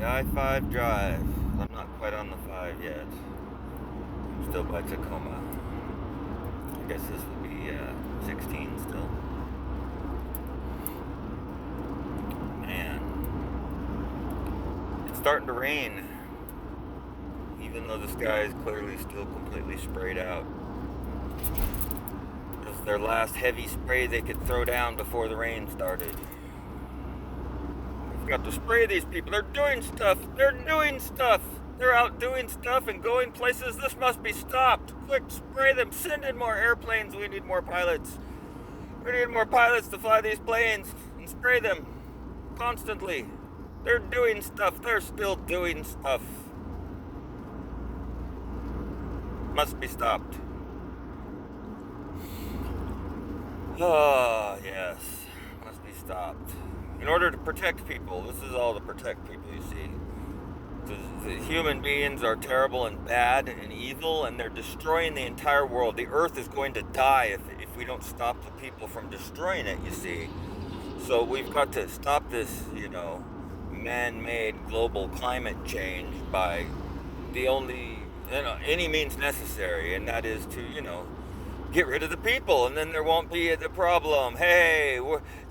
the I-5 drive. I'm not quite on the 5 yet. I'm still by Tacoma. I guess this would be 16 still. Man, it's starting to rain, even though the sky is clearly still completely sprayed out. It was their last heavy spray they could throw down before the rain started. We've got to spray these people. They're doing stuff. They're doing stuff. They're out doing stuff and going places. This must be stopped. Quick, spray them. Send in more airplanes. We need more pilots. We need more pilots to fly these planes and spray them constantly. They're doing stuff. They're still doing stuff. Must be stopped. Oh, yes. Must be stopped. In order to protect people. This is all to protect people, you see. The human beings are terrible and bad and evil, and they're destroying the entire world. The earth is going to die if we don't stop the people from destroying it, you see. So we've got to stop this, man-made global climate change by the only, any means necessary, and that is to, get rid of the people, and then there won't be the problem. Hey,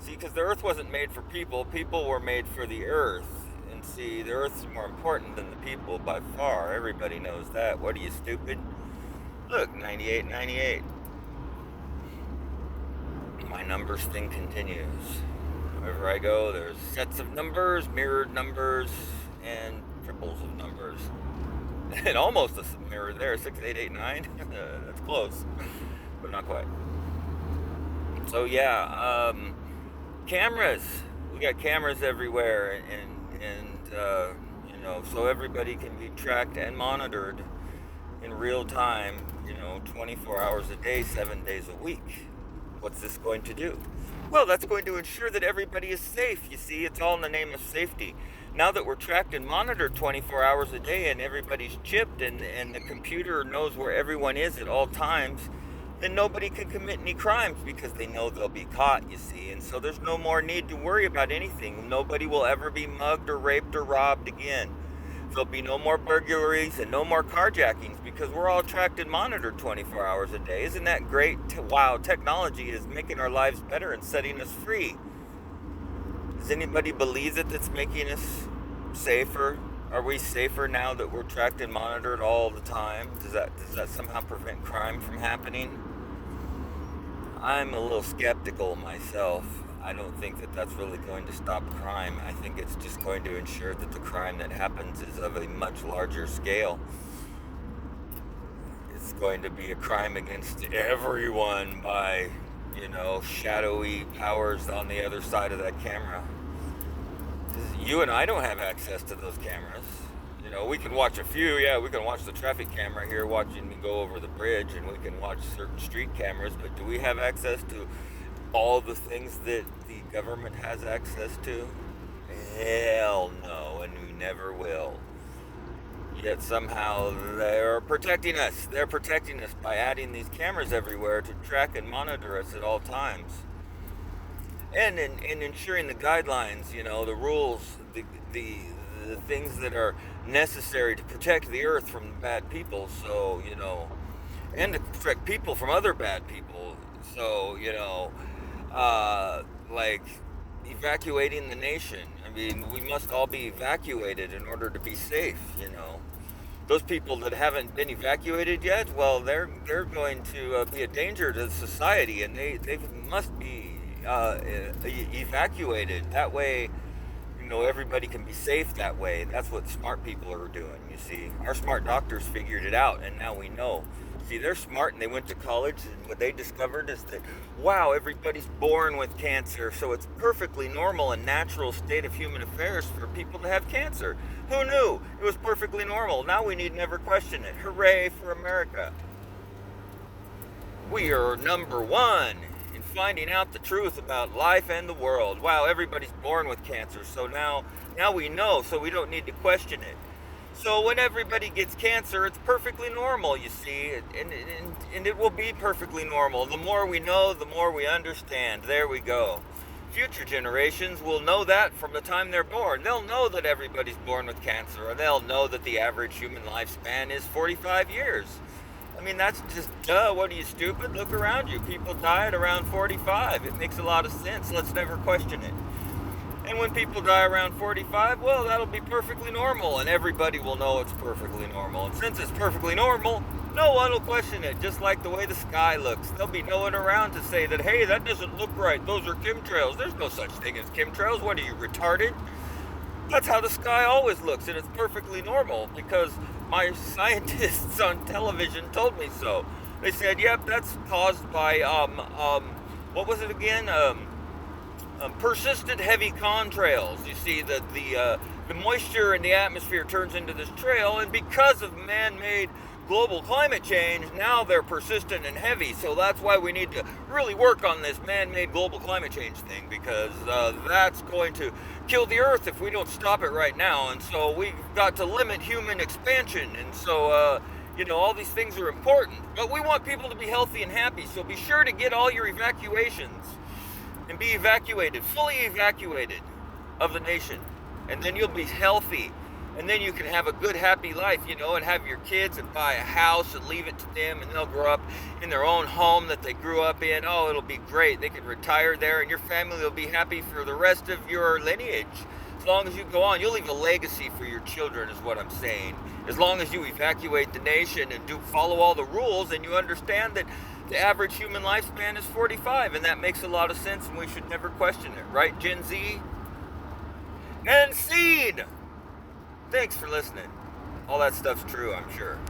see, because the earth wasn't made for people. People were made for the earth. And see, the earth's more important than the people by far. Everybody knows that. What are you, stupid? Look, 98, 98. My numbers thing continues. Wherever I go, there's sets of numbers, mirrored numbers, and triples of numbers. And almost a mirror there, 6889. That's close, but not quite. So yeah, cameras. We got cameras everywhere, and so everybody can be tracked and monitored in real time, 24 hours a day, 7 days a week. What's this going to do? Well, that's going to ensure that everybody is safe. You see, it's all in the name of safety. Now that we're tracked and monitored 24 hours a day and everybody's chipped and the computer knows where everyone is at all times, then nobody can commit any crimes because they know they'll be caught, you see. And so there's no more need to worry about anything. Nobody will ever be mugged or raped or robbed again. There'll be no more burglaries and no more carjackings because we're all tracked and monitored 24 hours a day. Isn't that great? Wow, technology is making our lives better and setting us free. Does anybody believe that that's making us safer? Are we safer now that we're tracked and monitored all the time? Does that somehow prevent crime from happening? I'm a little skeptical myself. I don't think that that's really going to stop crime. I think it's just going to ensure that the crime that happens is of a much larger scale. It's going to be a crime against everyone by, shadowy powers on the other side of that camera. Because you and I don't have access to those cameras. We can watch a few. Yeah, we can watch the traffic camera here watching me go over the bridge, and we can watch certain street cameras, but do we have access to all the things that the government has access to? Hell no, and we never will. Yet somehow they're protecting us. They're protecting us by adding these cameras everywhere to track and monitor us at all times. And in ensuring the guidelines, the rules, the things that are necessary to protect the earth from bad people. So, and to protect people from other bad people. So, like evacuating the nation. I mean, we must all be evacuated in order to be safe, Those people that haven't been evacuated yet, well, they're going to be a danger to society, and they must be evacuated. That way, everybody can be safe that way. That's what smart people are doing, you see. Our smart doctors figured it out, and now we know. See, they're smart, and they went to college, and what they discovered is that, wow, everybody's born with cancer, so it's perfectly normal and natural state of human affairs for people to have cancer. Who knew? It was perfectly normal. Now we need never question it. Hooray for America. We are number one in finding out the truth about life and the world. Wow, everybody's born with cancer, so now we know, so we don't need to question it. So when everybody gets cancer, it's perfectly normal, you see, and it will be perfectly normal. The more we know, the more we understand. There we go. future generations will know that from the time they're born. They'll know that everybody's born with cancer, or they'll know that the average human lifespan is 45 years. I mean, that's just duh. What are you, stupid? Look around you. People die at around 45. It makes a lot of sense. Let's never question it. And when people die around 45, well, that'll be perfectly normal, and everybody will know it's perfectly normal. And since it's perfectly normal, no one will question it, just like the way the sky looks. There'll be no one around to say that, hey, that doesn't look right. Those are chemtrails. There's no such thing as chemtrails. What are you, retarded? That's how the sky always looks, and it's perfectly normal because my scientists on television told me so. They said, yep, that's caused by, what was it again? Persistent heavy contrails. You see, the moisture in the atmosphere turns into this trail, and because of man-made global climate change, now they're persistent and heavy. So that's why we need to really work on this man-made global climate change thing, because that's going to kill the earth if we don't stop it right now. And so we've got to limit human expansion. And so all these things are important, but we want people to be healthy and happy. So be sure to get all your evacuations and be evacuated, fully evacuated of the nation. And then you'll be healthy. And then you can have a good, happy life, and have your kids and buy a house and leave it to them, and they'll grow up in their own home that they grew up in. Oh, it'll be great. They can retire there, and your family will be happy for the rest of your lineage. As long as you go on, you'll leave a legacy for your children, is what I'm saying. As long as you evacuate the nation and follow all the rules, and you understand that the average human lifespan is 45, and that makes a lot of sense, and we should never question it. Right, Gen Z? And Seed! Thanks for listening. All that stuff's true, I'm sure.